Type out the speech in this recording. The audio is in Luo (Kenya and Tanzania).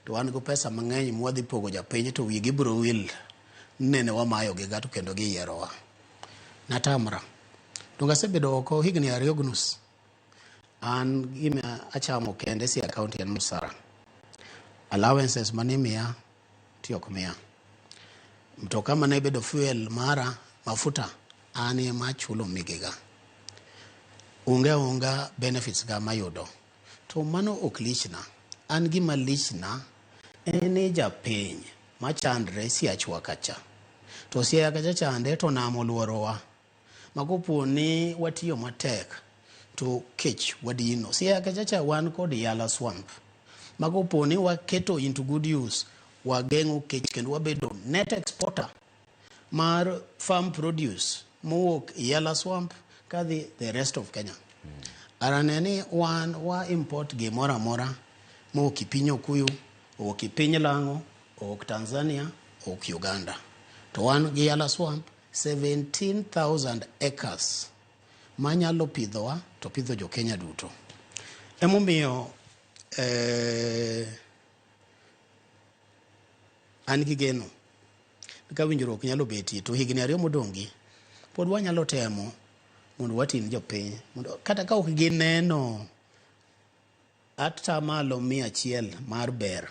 to wan go pesa mang'eny mwadhi pogo japiny to wigi biro wil nene wamayo gi gato kendo giyierowa. Natamra. Donga sebedo oko higni 2 gi nus. An gima achamo kende Siaya kaunti en osara. Allowances mane miya tiok miya. Mtoka mane bedo fuel mara mafuta an ema chulo migiga. Unga benefits ga mayudo. To mano ok lichna. An gima lichna ene japiny machandre Siaya kacha. To Siaya kacha chande to nam oluorowa. Makopo ni watiyo matek to kech wadino. Siaya kacha wan kod yala swamp. Makopo ni waketo into good use. Wagengo kech kendo wabedo net exporter mar farm produce mowuok yala swamp kadhi the rest of Kenya. Araneni wan wa import gimora mora mowuok piny Okuyu, owuok piny Lang'o, owuok Tanzania, owuok Uganda. To wan gi yala swamp 17,000 acres manyalo pidhowa to pidho jo Kenya duto. Emomiyo an gi geno ka winjruok nyalo betie to higni 2 modongi pod wanyalo temo mondo watin jopiny mondo kata ka ok gineno atamalo 100 mar ber